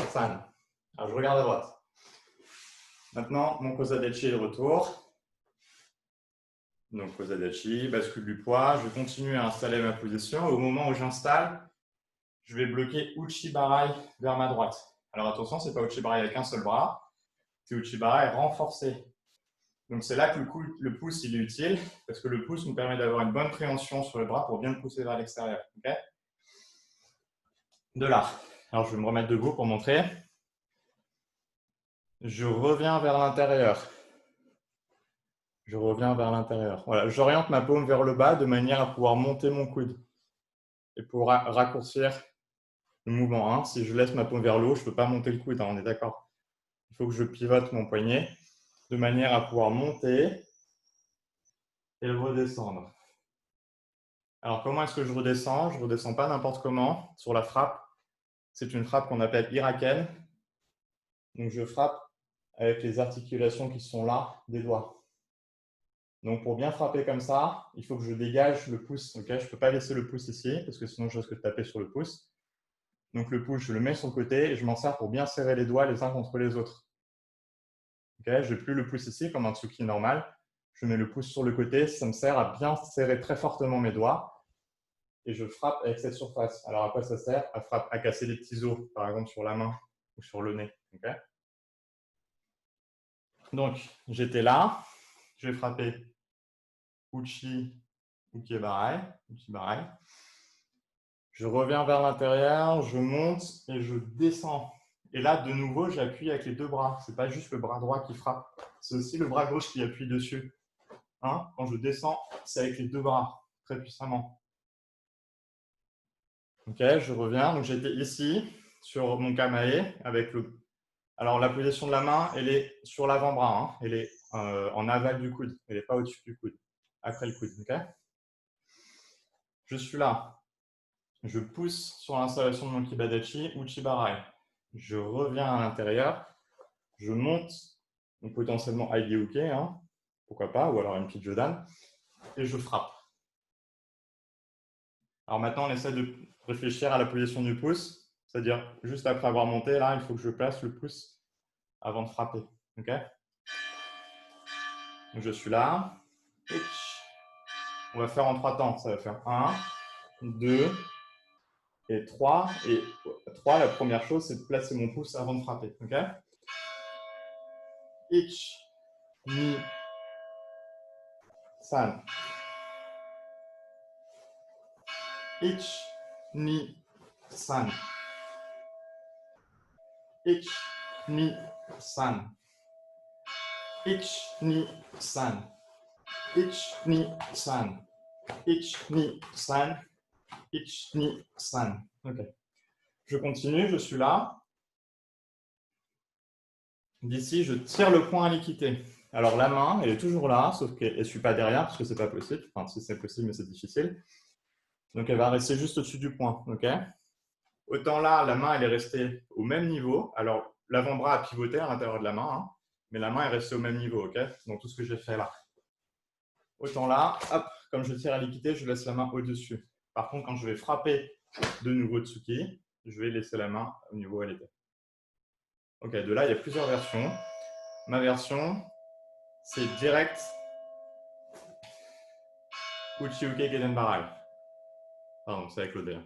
san. Alors, je regarde à droite. Maintenant, mon Kozadachi est de retour. Donc, Kozadachi, bascule du poids. Je continue à installer ma position. Au moment où j'installe, je vais bloquer Uchibarai vers ma droite. Alors, attention, ce n'est pas Uchibarai avec un seul bras. C'est Uchibarai renforcé. Donc, c'est là que le pouce il est utile parce que le pouce nous permet d'avoir une bonne préhension sur le bras pour bien le pousser vers l'extérieur. Okay. De là. Alors, je vais me remettre debout pour montrer. Je reviens vers l'intérieur. Je reviens vers l'intérieur. Voilà, j'oriente ma paume vers le bas de manière à pouvoir monter mon coude et pour raccourcir le mouvement. Hein. Si je laisse ma paume vers le haut, je ne peux pas monter le coude, hein, on est d'accord. Il faut que je pivote mon poignet de manière à pouvoir monter et redescendre. Alors, comment est-ce que je redescends? Je ne redescends pas n'importe comment sur la frappe. C'est une frappe qu'on appelle iraken. Donc, je frappe avec les articulations qui sont là des doigts. Donc, pour bien frapper comme ça, il faut que je dégage le pouce. Okay, je ne peux pas laisser le pouce ici, parce que sinon, je risque de taper sur le pouce. Donc, le pouce, je le mets sur le côté et je m'en sers pour bien serrer les doigts les uns contre les autres. Okay, je n'ai plus le pouce ici comme un tsuki normal. Je mets le pouce sur le côté. Ça me sert à bien serrer très fortement mes doigts et je frappe avec cette surface. Alors, à quoi ça sert? À casser des petits os, par exemple, sur la main ou sur le nez. Okay, donc, j'étais là. Je vais frapper Uchi, Ukibarai. Je reviens vers l'intérieur, je monte et je descends. Et là, de nouveau, j'appuie avec les deux bras. Ce n'est pas juste le bras droit qui frappe, c'est aussi le bras gauche qui appuie dessus. Hein? Quand je descends, c'est avec les deux bras, très puissamment. Ok, je reviens. Donc, j'étais ici, sur mon kamae, avec le... Alors, la position de la main, elle est sur l'avant-bras. Hein? Elle est en aval du coude. Elle n'est pas au-dessus du coude, après le coude. Okay, je suis là. Je pousse sur l'installation de mon Kibadachi ou Chibarai. Je reviens à l'intérieur. Je monte, donc potentiellement Aigeuke, hein, pourquoi pas, ou alors une petite Jodan, et je frappe. Alors maintenant, on essaie de réfléchir à la position du pouce, c'est-à-dire juste après avoir monté, là, il faut que je place le pouce avant de frapper. Okay, donc je suis là. On va faire en 3 temps. Ça va faire 1, 2 et 3. Et 3, la première chose, c'est de placer mon pouce avant de frapper. Okay, Ich, ni, san. Ich, ni, san. Ich, ni, san. Ich, ni, san. Ich, ni, san. Ich, ni, san. Ich, ni, san. Ok. Je continue, je suis là. D'ici, je tire le poing à l'équité. Alors, la main, elle est toujours là, sauf qu'elle ne suit pas derrière, parce que ce n'est pas possible. Enfin, si c'est possible, mais c'est difficile. Donc, elle va rester juste au-dessus du poing. Okay, autant là, la main, elle est restée au même niveau. Alors, l'avant-bras a pivoté à l'intérieur de la main, hein, mais la main est restée au même niveau. Okay, donc, tout ce que j'ai fait là. Autant là, hop, comme je tire à l'équité, je laisse la main au-dessus. Par contre, quand je vais frapper de nouveau Tsuki, je vais laisser la main au niveau où elle était. Ok, de là, il y a plusieurs versions. Ma version, c'est direct Uchiuke Gedenbarai. Pardon, c'est avec l'OD.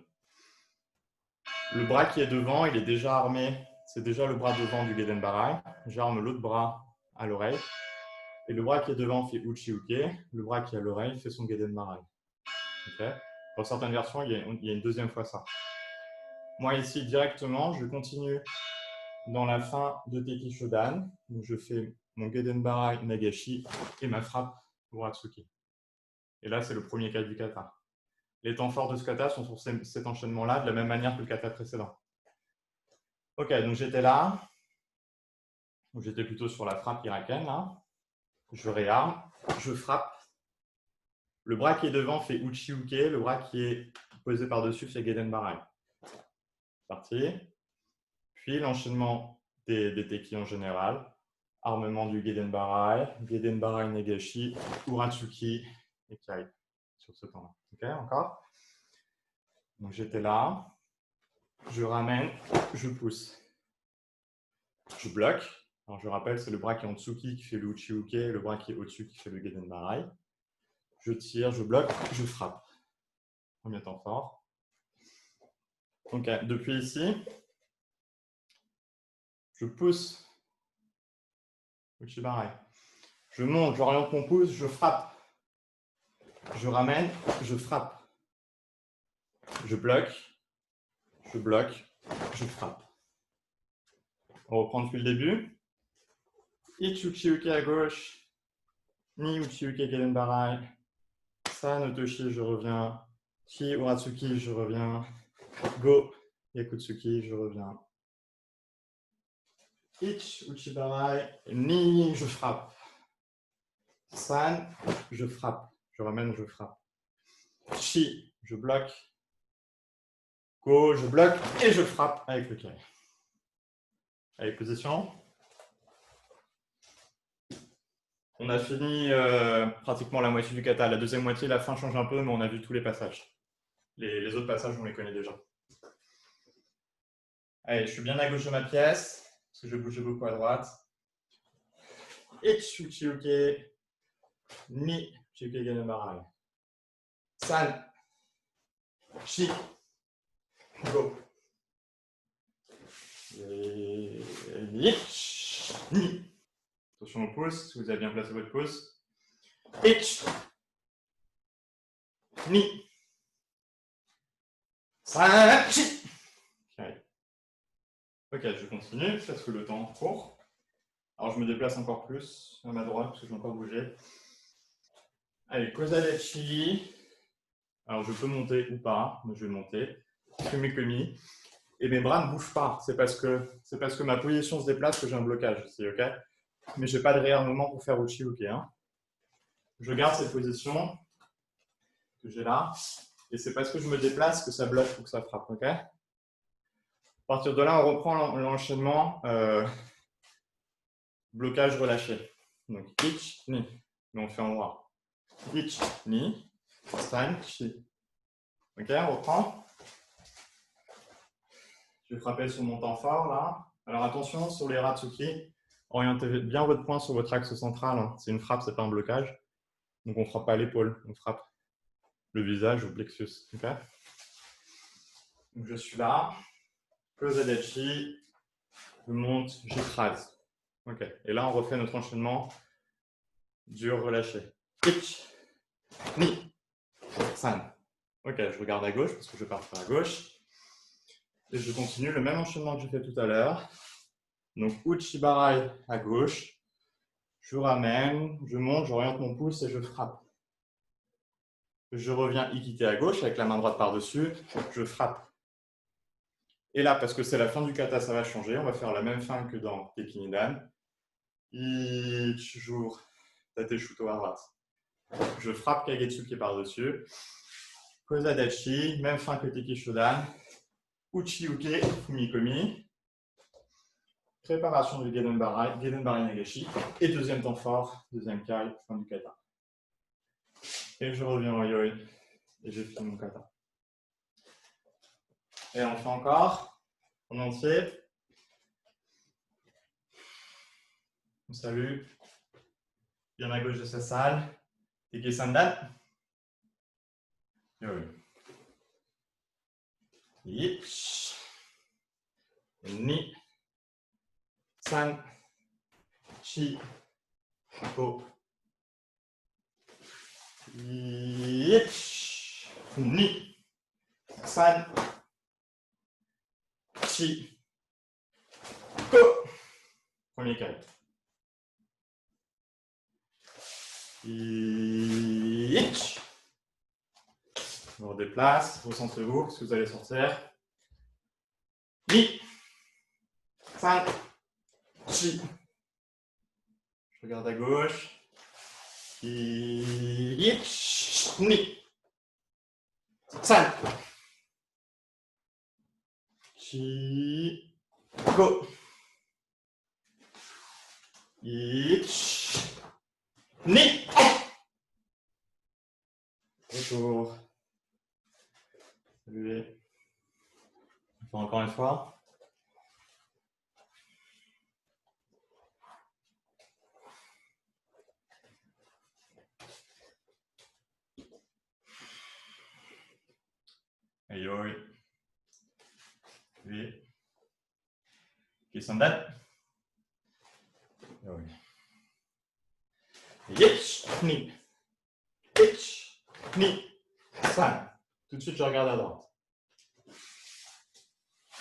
Le bras qui est devant, il est déjà armé. C'est déjà le bras devant du Gedenbarai. J'arme l'autre bras à l'oreille. Et le bras qui est devant fait Uchiuke. Le bras qui est à l'oreille fait son Gedenbarai. Okay. Dans certaines versions, il y a une deuxième fois ça. Moi, ici, directement, je continue dans la fin de Teki Shodan. Donc, je fais mon Gedenbarai Nagashi et ma frappe Uratsuki. Et là, c'est le premier cas du kata. Les temps forts de ce kata sont sur cet enchaînement-là, de la même manière que le kata précédent. Ok, donc j'étais là. J'étais plutôt sur la frappe irakienne, là. Je réarme, je frappe. Le bras qui est devant fait Uchiuke, le bras qui est posé par-dessus fait Gedenbarai. Parti. Puis l'enchaînement des Teki en général. Armement du Gedenbarai, Gedenbarai Nagashi, Uratsuki et Kai sur ce temps-là. Ok, encore. Donc j'étais là, je ramène, je pousse. Je bloque. Alors je rappelle, c'est le bras qui est en Tsuki qui fait le Uchiuke, le bras qui est au-dessus qui fait le Gedenbarai. Je tire, je bloque, je frappe. Premier temps fort. Ok, depuis ici, je pousse. Uchibarai. Je monte, j'oriente mon pouce, je frappe. Je ramène, je frappe. Je bloque, je frappe. On reprend depuis le début. Ich Uchiuke à gauche, ni Uchiuke Gedenbarai. San Otoshi, je reviens. Chi Uratsuki, je reviens. Go Yakutsuki, je reviens. Ich Uchibarai, ni, je frappe. San, je frappe. Je ramène, je frappe. Chi, je bloque. Go, je bloque et je frappe avec le carré. Allez, position. On a fini pratiquement la moitié du kata. La deuxième moitié, la fin change un peu, mais on a vu tous les passages. Les autres passages, on les connaît déjà. Allez, je suis bien à gauche de ma pièce, parce que je bouge beaucoup à droite. Ich Uchiuke, ni Uchiuke Gedenbarai. San, chi, go. Et ich, ni. Attention au pouce, si vous avez bien placé votre pouce. Ich, ni. San, chi. Ok, je continue parce que le temps court. Alors je me déplace encore plus à ma droite parce que je vais encore bouger. Allez, Kozadechi. Alors je peux monter ou pas, mais je vais monter. Kumikomi. Et mes bras ne bougent pas. C'est parce que ma position se déplace que j'ai un blocage ici, ok? Mais je n'ai pas de réarmement pour faire Uchi-Uke. Hein. Je garde cette position que j'ai là. Et c'est parce que je me déplace que ça bloque ou que ça frappe, ok? À partir de là, on reprend l'enchaînement blocage relâché. Donc, ich, ni. Mais on fait en noir. Ich, ni, san, chi. Ok, on reprend. Je vais frapper sur mon temps fort, là. Alors, attention, sur les Ratsuki, orientez bien votre poing sur votre axe central. Hein. C'est une frappe, c'est pas un blocage. Donc, on ne frappe pas l'épaule, on frappe le visage ou le plexus. Okay, donc, je suis là. Kozadechi, je monte, j'écrase. Ok, et là, on refait notre enchaînement dur relâché. Ich, ni, san. Ok, je regarde à gauche parce que je pars à gauche. Et je continue le même enchaînement que j'ai fait tout à l'heure. Donc, Uchibarai à gauche. Je ramène, je monte, j'oriente mon pouce et je frappe. Je reviens Ikite à gauche avec la main droite par-dessus. Je frappe. Et là, parce que c'est la fin du kata, ça va changer. On va faire la même fin que dans Tekinidan. Ichijur, Tate Shuto Arat. Je frappe Kagetsu qui est par-dessus. Kozadachi, même fin que Teki Shodan. Uchi-uke, Fumikomi. Préparation du Gedenbari Nagashi. Et deuxième temps fort, deuxième kai, fin du kata. Et je reviens au yoi. Et j'ai fini mon kata. Et on fait encore, en entier. On salue. Bien à gauche de sa salle. Teki Sandan. Yoi. Ich. Ni. San. Chi. Go. Ich. Ni. San. Chi. Go. Premier carré. Ich. Je me redéplace, recentrez-vous, parce que vous allez sortir. Ni. San. Chi. Je regarde à gauche. Ich. Ni. San. Chi. Go. Ich. Ni. Retour. Saluez. On fait encore une fois. Ayoi. Oui. Kisandan. Ayoi. Ich. Ni. Ich. Ni. San. Tout de suite, je regarde à droite.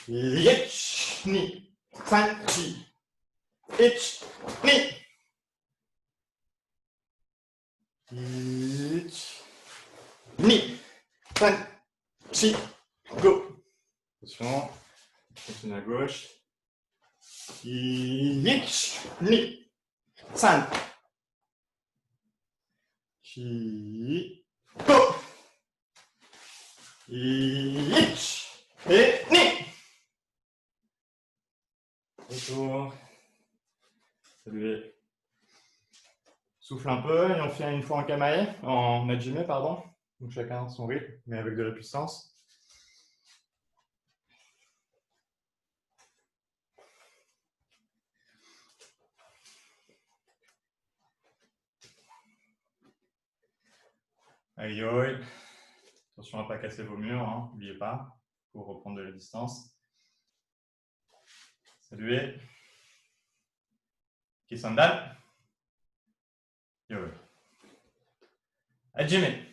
Ich. Ni. San. Chi. Ich. Ni. Ich. Ni. San. Chi. Go. Attention. Continue à gauche. Ich. Ni. San. Chi. Go. Ich. Et ni. Retour. Saluez. Souffle un peu et on fait une fois en kamae, en majime, pardon. Donc chacun son rythme, mais avec de la puissance. Aïe, aïe. Attention à ne pas casser vos murs, hein, n'oubliez pas, pour reprendre de la distance. Saluez. Kisandal. Yo. Hajime.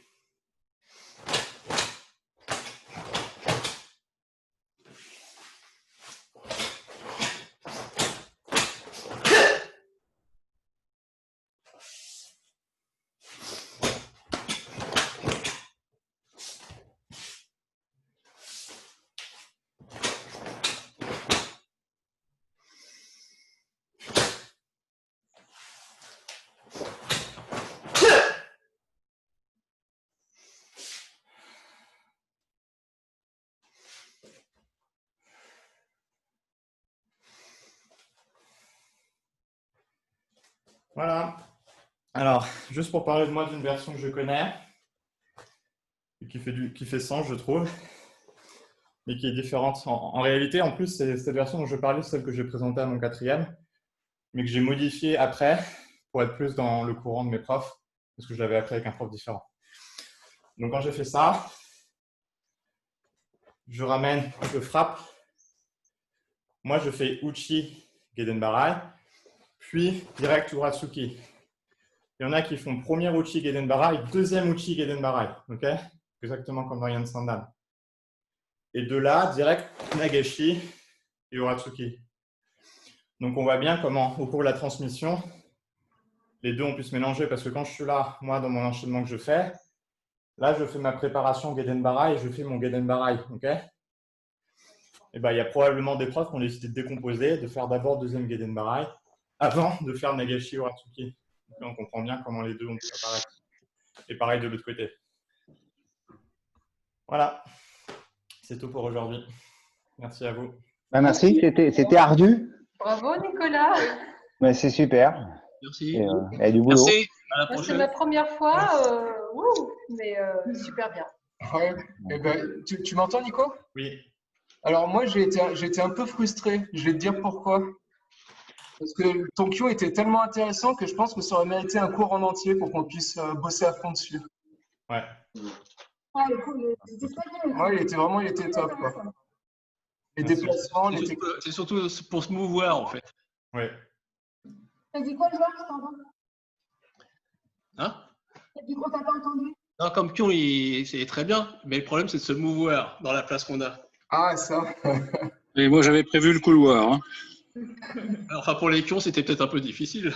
Voilà. Alors, juste pour parler de moi d'une version que je connais, et qui fait sens, je trouve, mais qui est différente. En réalité, en plus, c'est cette version dont je parlais, celle que j'ai présentée à mon 4e, mais que j'ai modifiée après pour être plus dans le courant de mes profs, parce que je l'avais appris avec un prof différent. Donc, quand j'ai fait ça, je ramène, je frappe. Moi, je fais Uchi Gedenbarai, puis direct Uratsuki. Il y en a qui font premier Uchi Gedenbarai, deuxième Uchi Gedenbarai, ok? Exactement comme dans Yan Sandan. Et de là, direct Nageshi et Uratsuki. Donc, on voit bien comment, au cours de la transmission, les deux ont pu se mélanger, parce que quand je suis là, moi, dans mon enchaînement que je fais, là, je fais ma préparation Gedenbarai et je fais mon Gedenbarai, ok? Et ben, il y a probablement des profs qui ont décidé de décomposer, de faire d'abord deuxième Gedenbarai avant de faire Nagashi Uratsuki. Donc, on comprend bien comment les deux ont pu apparaître. Et pareil de l'autre côté. Voilà, c'est tout pour aujourd'hui. Merci à vous. Bah, merci, c'était ardu, Bravo, Nicolas. mais c'est super. Merci. Et, il y a du boulot. Merci. À la C'est prochaine. ma première fois, mais super bien. Ouais. Eh ben, tu m'entends, Nico? Oui. Alors moi, j'ai été un peu frustré. Je vais te dire pourquoi. Parce que ton Q était tellement intéressant que je pense que ça aurait mérité un cours en entier pour qu'on puisse bosser à fond dessus. Ouais. Ouais, cool. C'était très bien. Ouais, il était top, quoi. Les Merci. déplacements, les techniques. C'est surtout pour se mouvoir, en fait. Oui. T'as dit quoi, Joël? Je t'entends. Hein? T'as dit quoi? T'as pas entendu? Non, comme pion, c'est très bien, mais le problème, c'est de se mouvoir dans la place qu'on a. Ah, ça. Et moi, j'avais prévu le couloir. Hein. Alors, enfin, pour les pions, c'était peut-être un peu difficile.